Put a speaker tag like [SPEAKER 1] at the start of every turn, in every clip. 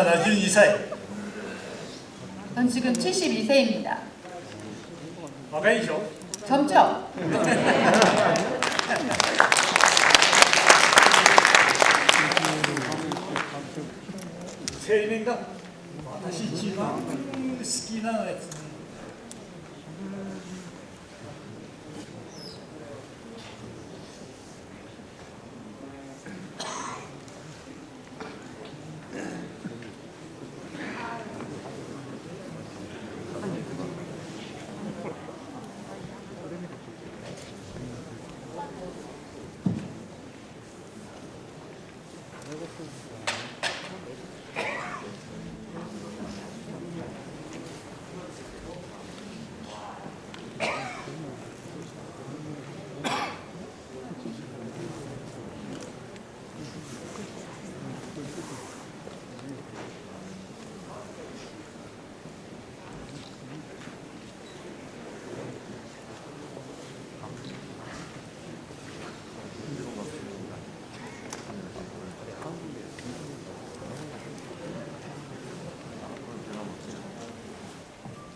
[SPEAKER 1] 72歳。
[SPEAKER 2] 전 지금 72세입니다.
[SPEAKER 1] 若いでしょ。
[SPEAKER 2] 젊죠?
[SPEAKER 1] 青年が私一番好きなやつ。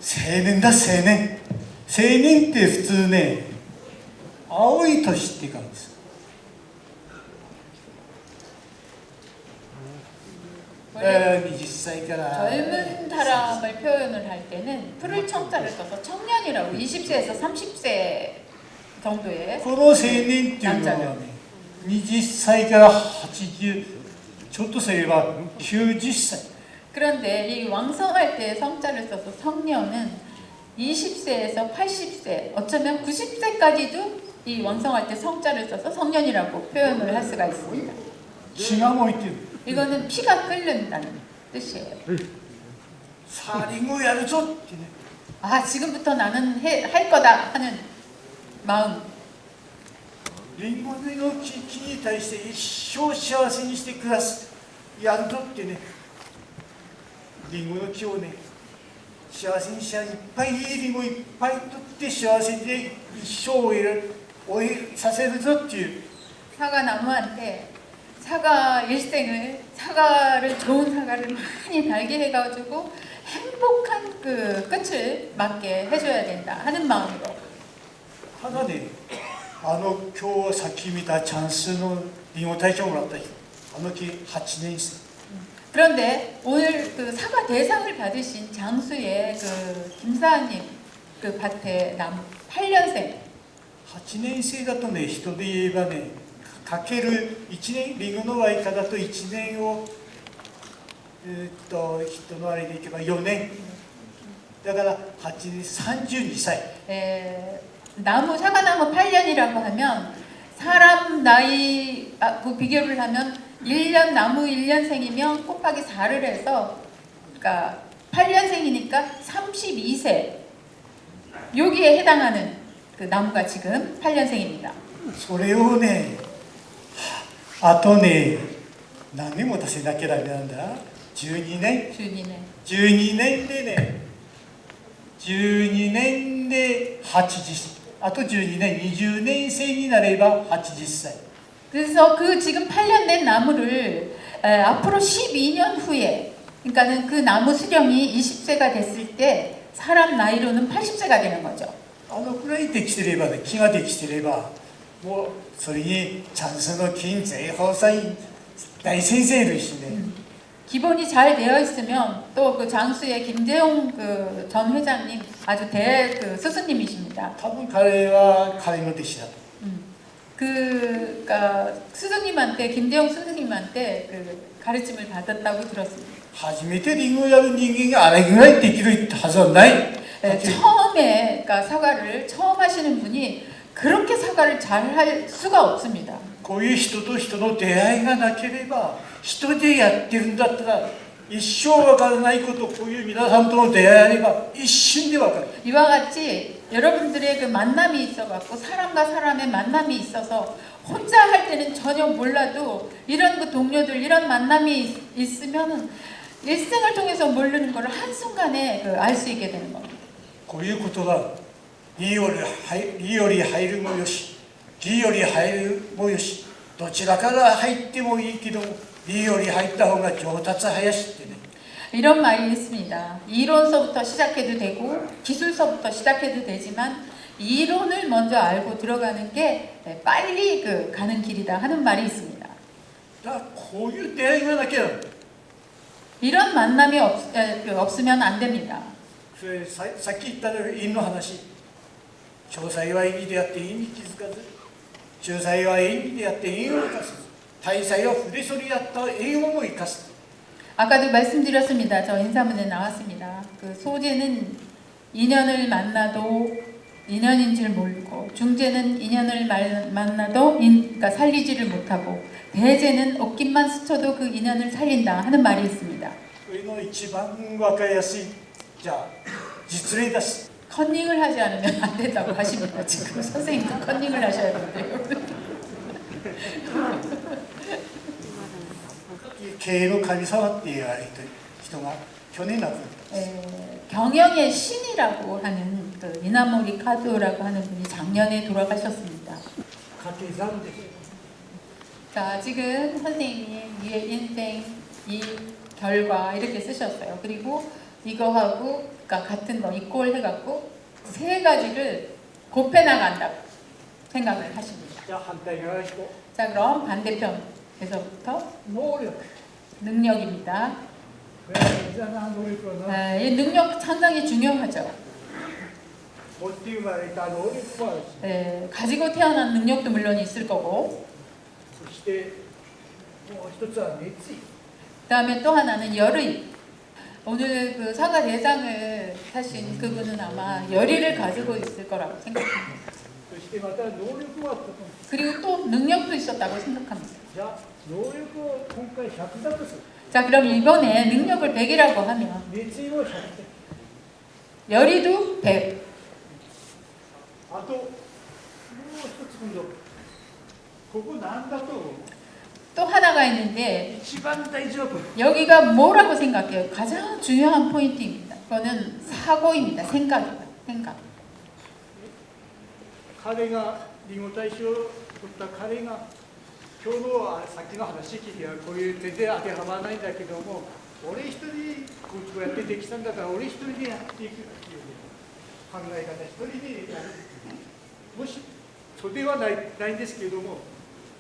[SPEAKER 1] 青年だ青年。青年って普通ね、青い年って書くんです。 20歳から
[SPEAKER 2] 젊은 사람을 표현을 할 때는 풀을 청자를 써서 청년이라고 20세에서 30세 정도의
[SPEAKER 1] この青年っていうのはね、20歳から80、ちょっとすれば90歳。
[SPEAKER 2] 그런데 이 왕성할 때 성자를 써서 성년은 20세에서 80세, 어쩌면 90세까지도 이 왕성할 때 성자를 써서 성년이라고 표현을 할 수가 있습니다.
[SPEAKER 1] 血が燃えてる。
[SPEAKER 2] 이거는 피가 끓는다는 뜻이에요.
[SPEAKER 1] さあリンゴやるぞってね。
[SPEAKER 2] 아, 지금부터 나는 할 거다 하는 마음.
[SPEAKER 1] リンゴの木に対して一生幸せにして暮らす。やるぞってね。リンゴの木をね、幸せにしちゃいっぱいいいリンゴいっぱい取って幸せで一生を終えさせるぞっていう。
[SPEAKER 2] 사과 나무한테 사과 일생을 사과를 좋은 사과를 많이 달게 해가지고 행복한 그 끝을 맞게 해줘야 된다 하는 마음으로.
[SPEAKER 1] ただね、今日さっき見たチャンスのリンゴ大賞もらった人、木8年生。
[SPEAKER 2] 그런데 오늘 그 사과 대상을 받으신 장수의 그 김사님 그 밭에 나무 8년생.
[SPEAKER 1] 8年生だとね、人で言えばね、かける1年、リンゴの割り方だと1年を、人のあれでいけば4年。だから8年、32歳。
[SPEAKER 2] 사과나무 8년이라고 하면 사람 나이 그 비교를 하면 1년 나무 1년생이면 곱하기 4를 해서 그러니까 8년생이니까 32세 여기에 해당하는 그 나무가 지금 8년생입니다.
[SPEAKER 1] それをね、あとね、何年も出せなきゃダメなんだ。12年。 12年でね、12年で80、あと12年、20年生になれば80歳。
[SPEAKER 2] 그래서 그 지금 8년 된 나무를 앞으로 12년 후에 그러니까는 그 나무 수령이 20세가 됐을 때 사람 나이로는 80세가 되는 거죠.
[SPEAKER 1] くらいできてればね、木ができてれば、もうそれにチャンスの金税法祭大先生いるしね。
[SPEAKER 2] 기본이 잘 되어 있으면 또 그 장수의 김재용 그 전 회장님 아주 그 스승님이십니다.
[SPEAKER 1] 多分彼は彼の弟子だと。
[SPEAKER 2] 그러니까 스승님한테 김대영 스승님한테 그 가르침을 받았다고 들었습니다.
[SPEAKER 1] 初めてリンゴをやる人間があれぐらいできるはずはない。
[SPEAKER 2] 처음에 그러니까 사과를 처음 하시는 분이 그렇게 사과를 잘 할 수가 없습니다.
[SPEAKER 1] こういう人と人の出会いがなければ、人でやってるんだったら一生わからないこと、こういう皆さんとの出会いあれば一瞬でわかる。
[SPEAKER 2] 이와 같이 여러분들의 그 만남이 있어갖고 사람과 사람의 만남이 있어서 혼자 할 때는 전혀 몰라도 이런 그 동료들 이런 만남이 있으면은 일생을 통해서 모르는 것을 한순간에 알 수 있게 되는 겁니다.
[SPEAKER 1] こういうことが利より入るもよし、利より入るもよし、どちらから入ってもいいけど利より入った方が上達早しってね。
[SPEAKER 2] 이런 말이 있습니다. 이론서부터 시작해도 되고 기술서부터 시작해도 되지만 이론을 먼저 알고 들어가는 게 빨리 가는 길이다 하는 말이 있습니다.
[SPEAKER 1] だからこういう出会いがなきゃ
[SPEAKER 2] 이런 만남이 없으면 안 됩니다.
[SPEAKER 1] それさっき言った因の話詳細は意味であって意に気づかず仲裁は意味であって因を生かす大祭は筆処理であった因をも生かす
[SPEAKER 2] 아까도 말씀드렸습니다. 저 인사문에 나왔습니다. 그 소재는 인연을 만나도 인연인 줄 모르고 중재는 인연을 만나도 그러니까 살리지를 못하고 대제는 옷깃만 스쳐도 그 인연을 살린다 하는 말이 있습니다.
[SPEAKER 1] それの一番分かりやすいじゃあ実例だし
[SPEAKER 2] 컨닝을 하지 않으면 안 된다고 하십니다. 지금 선생님도 컨닝을 하셔야 된대요.
[SPEAKER 1] 経営の神様って言われてる人が去年亡くなった
[SPEAKER 2] 경영의 신이라고 하는 그 이나모리 카도라고 하는 분이 작년에 돌아가셨습니다.
[SPEAKER 1] 掛け算です
[SPEAKER 2] 자, 지금 선생님이 위에 인생, 이 결과 이렇게 쓰셨어요. 그리고 이거하고 그러니까 같은 거 이꼴 해갖고 세 가지를 곱해 나간다고 생각을 하십니다.
[SPEAKER 1] じゃあ反対側にこ
[SPEAKER 2] 자, 그럼 반대편에서부터
[SPEAKER 1] う能力
[SPEAKER 2] 능력입니다.
[SPEAKER 1] これは大事だな能力はな
[SPEAKER 2] 이 능력 상당히 중요하죠.
[SPEAKER 1] 持って生まれた能力もあるし
[SPEAKER 2] 가지고 태어난 능력도 물론 있을 거고
[SPEAKER 1] そしてもう一つは熱意
[SPEAKER 2] 그다음에 또 하나는 열의. 오늘 그 사과 대장을 하신 그분은 아마 열의를 가지고 있을 거라고 생각합니다.
[SPEAKER 1] そしてまた能力もあったと思う
[SPEAKER 2] 그리고 또 능력도 있었다고 생각합니다.
[SPEAKER 1] じゃあ能力を今回100だとする
[SPEAKER 2] 자, 그럼 이번에 능력을 100이라고 하면
[SPEAKER 1] 熱意も100
[SPEAKER 2] 열의도 100.
[SPEAKER 1] あともう一つ今度ここ何だと思う
[SPEAKER 2] 또 하나가 있는데
[SPEAKER 1] 一番大事なこと
[SPEAKER 2] 여기가 뭐라고 생각해요? 가장 중요한 포인트입니다. 그거는 사고입니다. 생각이에요. 생각.
[SPEAKER 1] 彼がリンゴ大賞を取った彼が今日のさっきの話聞いてはこういう全然当てはまらないんだけども俺一人こうやってできたんだから俺一人でやっていくっていう考え方一人でやるもしそうではないんですけれども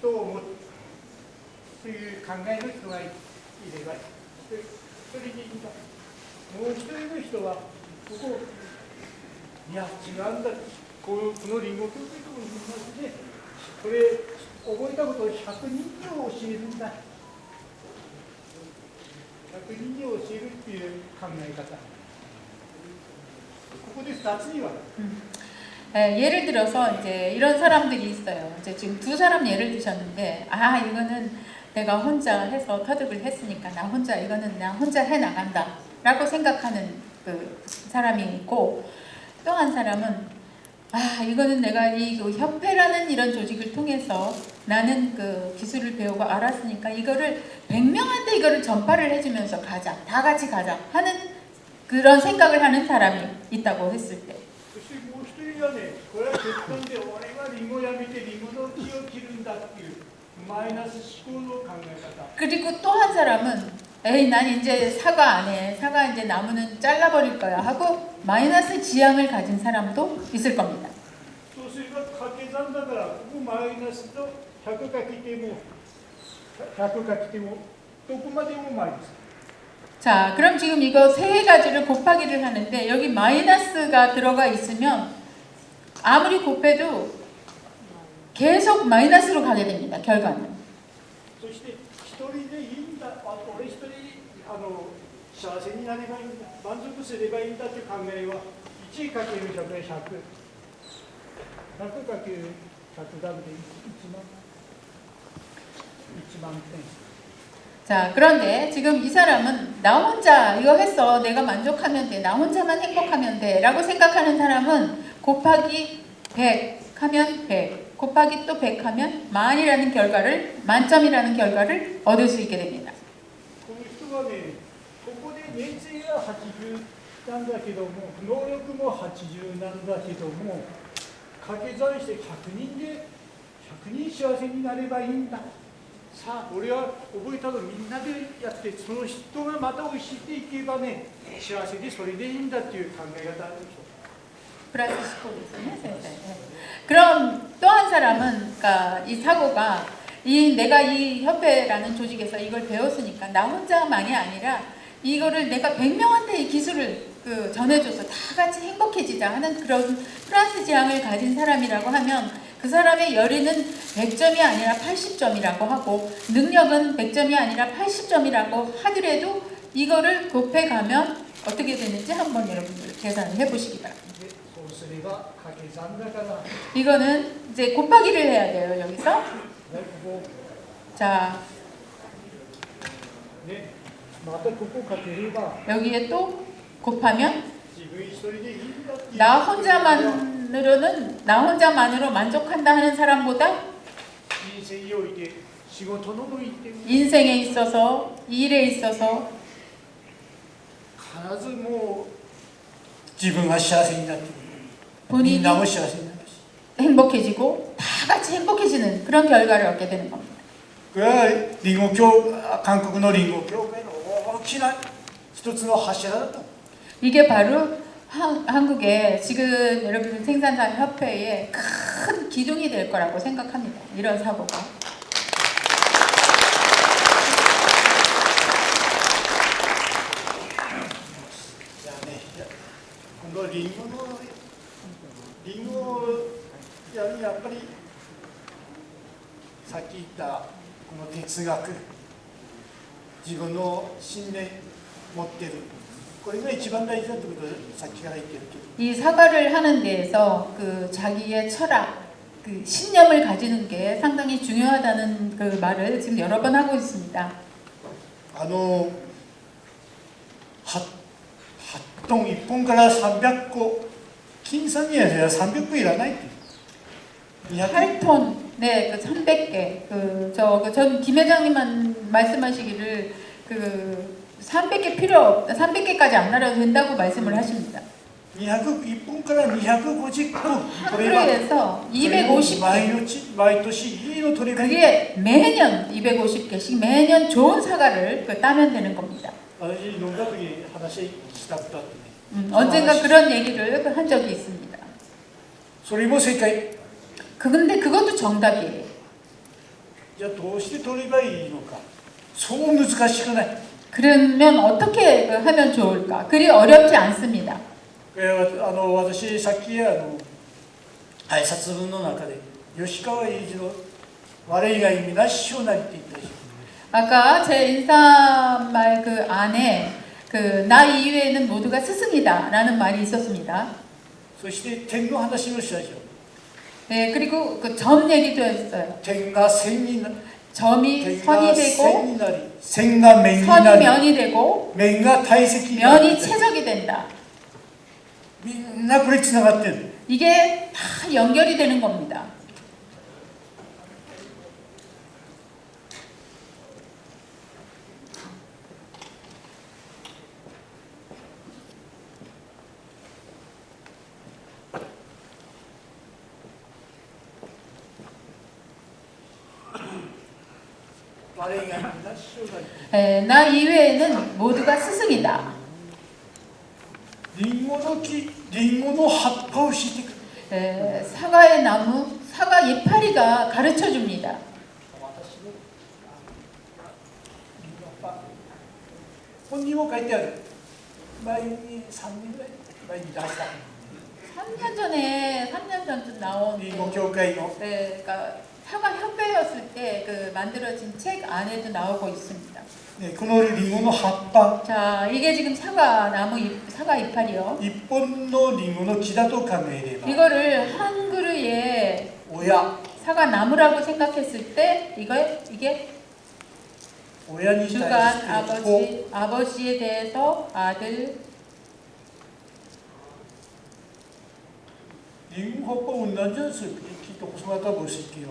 [SPEAKER 1] と思うという考えの人がいれば一人でいいんだもう一人の人はここいや違うんだこのリンゴ教というところにいますねこれ覚えたことを100人に教えるんだ100人に教えるっていう考え方ここで2つには
[SPEAKER 2] 예를 들어서 이제 이런 사람들이 있어요. 이제 지금 두 사람 예를 드셨는데, 아, 이거는 내가 혼자 해서 터득을 했으니까 이거는 나 혼자 해 나간다라고 생각하는 그 사람이 있고, 또 한 사람은 아, 이거는 내가 이 협회라는 이런 조직을 통해서 나는 그 기술을 배우고 알았으니까 이거를 100명한테 이거를 전파를 해주면서 가자, 다 같이 가자 하는 그런 생각을 하는 사람이 있다고 했을 때.
[SPEAKER 1] そしてもう一人はね、これは極端で俺はリンゴをやめてリンゴの木を切るんだっていうマイナス思考の考え方。
[SPEAKER 2] 그리고 또 한 사람은 에이 난 이제 사과 안 해. 사과 이제 나무는 잘라버릴 거야 하고 마이너스 지향을 가진 사람도 있을 겁니다.
[SPEAKER 1] そうすれば掛け算だからここマイナスと100かけても100かけてもどこまでもマイナス。
[SPEAKER 2] 자, 그럼 지금 이거 세 가지를 곱하기를 하는데 여기 마이너스가 들어가 있으면 아무리 곱해도 계속 마이너스로 가게 됩니다. 결과는.
[SPEAKER 1] そして一人でいいんだ、俺一人幸せになればいいんだ、満足すればいいんだという考えは 1×100 で100、100×100 ダブルで1万点。
[SPEAKER 2] 자, 그런데 지금 이 사람은 나 혼자 이거 했어. 내가 만족하면 돼. 나 혼자만 행복하면 돼. 라고 생각하는 사람은 곱하기 100 하면 100, 곱하기 또 100 하면 만이라는 결과를, 만점이라는 결과를 얻을 수 있게 됩니다.
[SPEAKER 1] この人はね、ここで熱意は80なんだけども、能力も80なんだけども、掛け算して100人で100人幸せになればいいんだ。さあ俺は覚えたのみんなでやってその人がまた教えていけばね幸せでそれでいいんだっていう考え方あるでしょ
[SPEAKER 2] 플러스 10 됐어요. 그럼 또 한 사람은 그러니까 이 사고가 내가 이 협회라는 조직에서 이걸 배웠으니까 나 혼자만이 아니라 이거를 내가 100명한테 이 기술을 전해줘서 다 같이 행복해지자 하는 그런 프랑스 지향을 가진 사람이라고 하면 그 사람의 열의는 100점이 아니라 80점이라고 하고 능력은 100점이 아니라 80점이라고 하더라도 이거를 곱해가면 어떻게 되는지 한번 여러분들 계산을 해보시기 바랍니다.
[SPEAKER 1] そうすれば掛け算だから
[SPEAKER 2] 이거는 이제 곱하기를 해야 돼요. 여기서
[SPEAKER 1] ねこ
[SPEAKER 2] 자
[SPEAKER 1] こねまたここかければ
[SPEAKER 2] 여기에 또 곱하면
[SPEAKER 1] 自分一人でいいんだっていう
[SPEAKER 2] 나 혼자만으로 만족한다 하는 사람보다
[SPEAKER 1] 人生において仕事の向いて
[SPEAKER 2] 인생에 있어서 일에 있어서
[SPEAKER 1] 必ずもう自分が幸せになってみん
[SPEAKER 2] 본인이
[SPEAKER 1] なも幸せになるし
[SPEAKER 2] 행복해지고 다 같이 행복해지는 그런 결과를 얻게 되는 겁니다.
[SPEAKER 1] これはリンゴ教韓国のリンゴ教会の大きな一つの柱だと
[SPEAKER 2] 이게 바로 한국의 지금 여러분 생산자 협회의 큰 기둥이 될 거라고 생각합니다. 이런 사고가.
[SPEAKER 1] じゃあね今度リンゴをやるにやっぱりさっき言ったこの哲学自分の信念持ってるこれが一番大事だってことをさっきから言ってるけど
[SPEAKER 2] 이 사과를 하는 데에서 그 자기의 철학, 그 신념을 가지는 게 상당히 중요하다는 그 말을 지금 여러 번 하고 있습니다.
[SPEAKER 1] 8トン1本から300個金さんには300個いらないって200
[SPEAKER 2] 8톤, 네, 그 300개. 전 김 회장님만 말씀하시기를 300개 필요 없다, 300개까지 안 나려도 된다고 말씀을 하십니다.
[SPEAKER 1] 1本から250個
[SPEAKER 2] 하루에서 250개.
[SPEAKER 1] 毎年いいの取ればいい
[SPEAKER 2] 그게 매년 250개씩 매년 좋은 사과를 따면 되는 겁니다.
[SPEAKER 1] 私飲んだ時に話したことあってね
[SPEAKER 2] 언젠가 그런 얘기를 한 적이 있습니다.
[SPEAKER 1] それも正解
[SPEAKER 2] 근데 그것도 정답이에요.
[SPEAKER 1] じゃあどうして取ればいいのかそう難しくない
[SPEAKER 2] 그러면 어떻게 하면 좋을까? 그리 어렵지 않습니다.
[SPEAKER 1] 私さっき挨拶文の中で吉川英治の「我以外皆師匠なり」って言ったでしょ
[SPEAKER 2] 아까 제 인사말 그 안에 나 이외에는 모두가 스승이다라는 말이 있었습니다.
[SPEAKER 1] そして点の話をしたでしょ
[SPEAKER 2] 네, 그리고 그 점 얘기도 했어요.
[SPEAKER 1] 点が線になり
[SPEAKER 2] 점이
[SPEAKER 1] 点
[SPEAKER 2] 선이
[SPEAKER 1] が
[SPEAKER 2] 되고
[SPEAKER 1] 線になり線が面にな
[SPEAKER 2] 선이
[SPEAKER 1] り
[SPEAKER 2] 면이 되고
[SPEAKER 1] 面が体積にな
[SPEAKER 2] 면이
[SPEAKER 1] り
[SPEAKER 2] 최적이 된다.
[SPEAKER 1] みんなこれつながってる
[SPEAKER 2] 이게 다 연결이 되는 겁니다.
[SPEAKER 1] 我以外皆師匠なり
[SPEAKER 2] 나 이외에는 모두가 스승이다.
[SPEAKER 1] リンゴの木リンゴの葉っぱを敷いてくる
[SPEAKER 2] 사과의 나무, 사과 이파리가 가르쳐 줍니다.
[SPEAKER 1] 私のリンゴ葉っぱ本にも書いてある前に3年ぐらい前に出した
[SPEAKER 2] 3년 전쯤 나온
[SPEAKER 1] リンゴ協会の
[SPEAKER 2] 그러니까 사과 협회였을 때 만들어진 책 안에도 나오고 있습니다.
[SPEAKER 1] ねこのリンゴの葉っぱ
[SPEAKER 2] 자, 이게 지금 사과 이파리요.
[SPEAKER 1] 一本のリンゴの木だと考えれば
[SPEAKER 2] 이거를 한 그루의
[SPEAKER 1] 親
[SPEAKER 2] 사과 나무라고 생각했을 때 이게
[SPEAKER 1] 親に対して
[SPEAKER 2] 주간
[SPEAKER 1] 子
[SPEAKER 2] 아버지에 대해서 아들
[SPEAKER 1] リンゴ葉っぱ同じなんですよ木と細型볼 수 있게요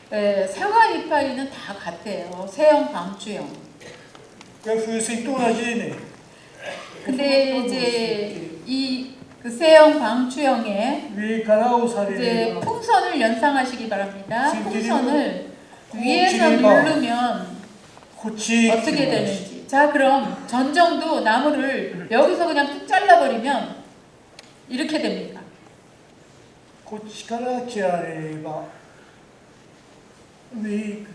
[SPEAKER 2] 사과 이파리는 다 같아요. 세형 방추형.
[SPEAKER 1] 그風船と同じでね
[SPEAKER 2] 근데 이제 그 세형 방추형에
[SPEAKER 1] 上から押され
[SPEAKER 2] 이제
[SPEAKER 1] れば
[SPEAKER 2] 풍선을 연상하시기 바랍니다.
[SPEAKER 1] 지금
[SPEAKER 2] 풍선을 위에서 누르면
[SPEAKER 1] こっち
[SPEAKER 2] 어떻게 되는지. 자, 그럼 전정도 나무를 여기서 그냥 툭 잘라버리면 이렇게 됩니다.
[SPEAKER 1] こっちから切られれば上へ行く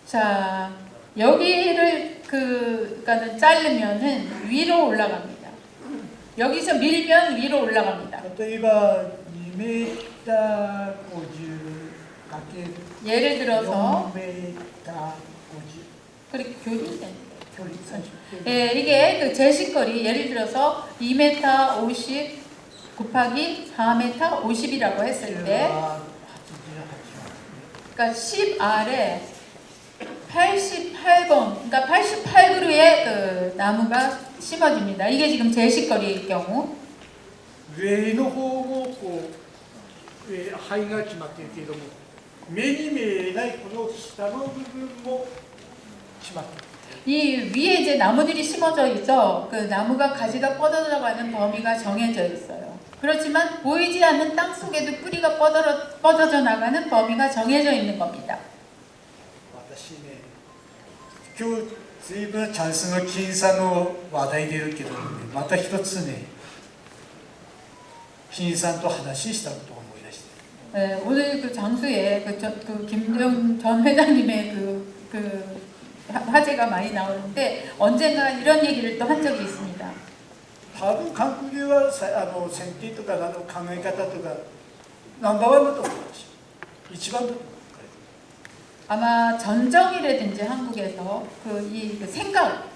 [SPEAKER 2] 자, 여기를 그니까는 자르면은 위로 올라갑니다. 여기서 밀면 위로 올라갑니다.
[SPEAKER 1] 例えば2メーター50かける
[SPEAKER 2] 예를 들어서
[SPEAKER 1] 4メーター50
[SPEAKER 2] 그리고 교리된
[SPEAKER 1] 距離30
[SPEAKER 2] 예, 이게 그 제식거리 예를 들어서 2m 50 곱하기 4m 50이라고 했을 때 그러니까 10R에 88번 그러니까 88그루의 그 나무가 심어집니다. 이게 지금 제식거리일 경우
[SPEAKER 1] 上の方をこう灰が決まっているけれども目に見えないこの下の部分も決まっている
[SPEAKER 2] 이 위에 이제 나무들이 심어져 있어 그 나무가 가지가 뻗어나가는 범위가 정해져 있어요. 그렇지만 보이지 않는 땅 속에도 뿌리가 뻗어져 나가는 범위가 정해져 있는 겁니다.
[SPEAKER 1] 私ね今日随分チャンスの金さの話題出るけど、ね、また一つね金さんと話したことを思い出して
[SPEAKER 2] 네, 오늘 그 장수에 그 김정 전 회장님의 그 화제가 많이 나오는데 언젠가 이런 얘기를 또 한 적이 있습니다.
[SPEAKER 1] 多分韓国では選定とか考え方とかナンバーワンだと思うし一番だと思う
[SPEAKER 2] 아마 전정이라든지 한국에서 그 생각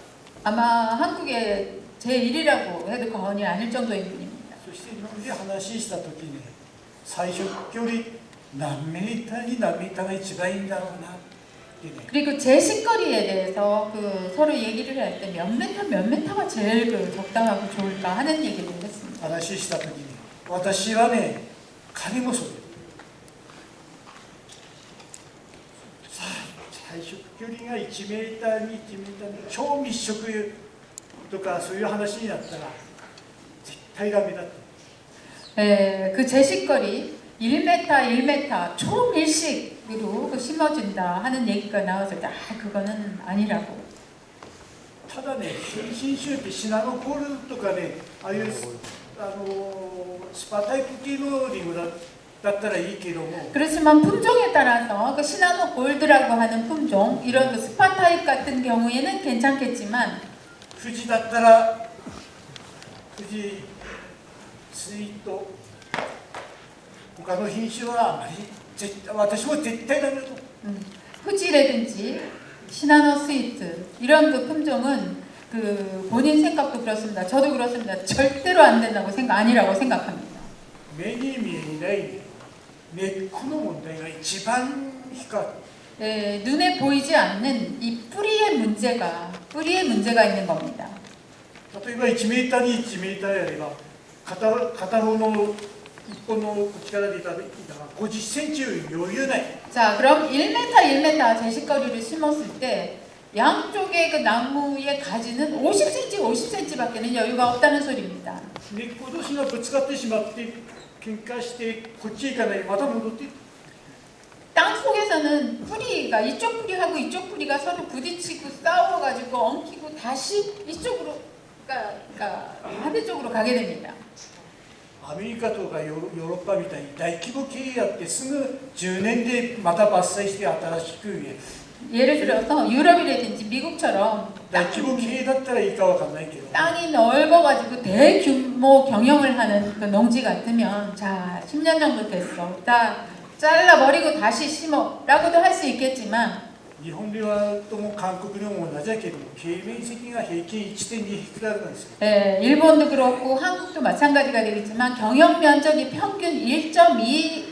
[SPEAKER 2] 아마 한국의 제1이라고 해도 과언이 아닐 정도인 분입니다.
[SPEAKER 1] そして日本で話した時に最初より何メーターに何メーターが一番いいんだろうなってね
[SPEAKER 2] 그리고 제식거리에 대해서 그 서로 얘기를 할 때 몇 메타가 제일 그 적당하고 좋을까 하는 얘기를 했습니다.
[SPEAKER 1] 話した時に私はね彼もそう最初距離が1メーターに1メーターに超密植とかそういう話になったら絶対ダメだって
[SPEAKER 2] 그 제식거리 1m 1m 초밀식으로 심어준다 하는 얘기가 나왔을 때 그거는 아니라고.
[SPEAKER 1] ただね新種ってシナノコールとかねああいうスパタイプ系のリンゴだったらいいけども
[SPEAKER 2] 그렇지만 품종에 따라서 그 시나노 골드라고 하는 품종 이런 그 스파 타입 같은 경우에는 괜찮겠지만
[SPEAKER 1] 富士だったら富士スイート他の品種はあまり私も絶対ダメだと思う
[SPEAKER 2] 후지라든지 시나노 스위트 이런 그 품종은 그 본인 생각도 그렇습니다. 저도 그렇습니다. 절대로 안 된다고 아니라고 생각합니다.
[SPEAKER 1] 目に見えない根っこの問題が一番光る
[SPEAKER 2] 네, 눈에 보이지 않는 이 뿌리의 문제가 있는 겁니다.
[SPEAKER 1] 例えば1メーターに1メーターやれば片方の一本のこっちから出たら50センチ余裕ない
[SPEAKER 2] 자, 그럼 1m 제식거리를 심었을 때 양쪽의 그 나무의 가지는 50cm밖에는 여유가 없다는 소리입니다.
[SPEAKER 1] 根っこ同士がぶつかってしまって喧嘩してこっちへ行かないまた戻って
[SPEAKER 2] 땅 속에서는 뿌리가 이쪽 뿌리하고 이쪽 뿌리가 서로 부딪히고 싸워가지고 엉키고 다시 이쪽으로 그러니까 반대쪽으로 가게 됩니다.
[SPEAKER 1] アメリカとかヨーロッパみたいに大規模経営やってすぐ10年でまた伐採して新しく植える
[SPEAKER 2] 예를 들어서 유럽이라든지 미국처럼
[SPEAKER 1] 大規模経営だったらいいかわかんないけど
[SPEAKER 2] 땅이 넓어가지고 대규모 경영을 하는 그 농지 같으면 자 10년 정도 됐어. 다 잘라버리고 다시 심어 라고도 할 수 있겠지만
[SPEAKER 1] 日本ではとも韓国でも同じだけど経営面積が平均 1.2 ヘクタールなんですよ
[SPEAKER 2] 일본도 그렇고 한국도 마찬가지가 되겠지만 경영 면적이 평균 1.2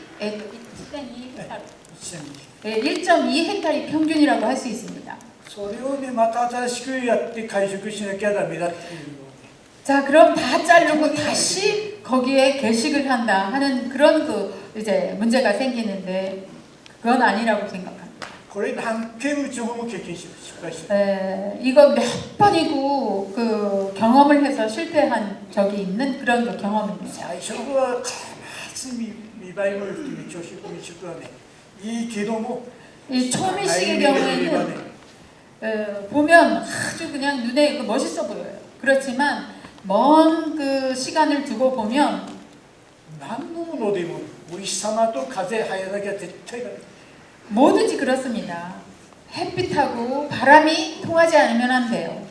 [SPEAKER 2] 헥타르이 평균이라고 할 수 있습니다.
[SPEAKER 1] それをねまた新しくやって回復しなきゃダメだっていうのを
[SPEAKER 2] 자, 그럼 다 자르고 다시 거기에 개식을 한다 하는 그런 그 이제 문제가 생기는데 그건 아니라고 생각합니다.
[SPEAKER 1] これ何回うちの方も経験して失敗して
[SPEAKER 2] 이거 몇 번이고 그 경험을 해서 실패한 적이 있는 그런 그 경험입니다.
[SPEAKER 1] 最初は必ず見栄えも良くて密着はねいいけども
[SPEAKER 2] 이 초미식의 경우에는 보면 아주 그냥 눈에 멋있어 보여요. 그렇지만 먼 그 시간을 두고 보면
[SPEAKER 1] 何のものでもお日様と風入らなきゃ絶対ダメ。
[SPEAKER 2] 뭐든지 그렇습니다. 햇빛하고 바람이 통하지 않으면 안 돼요.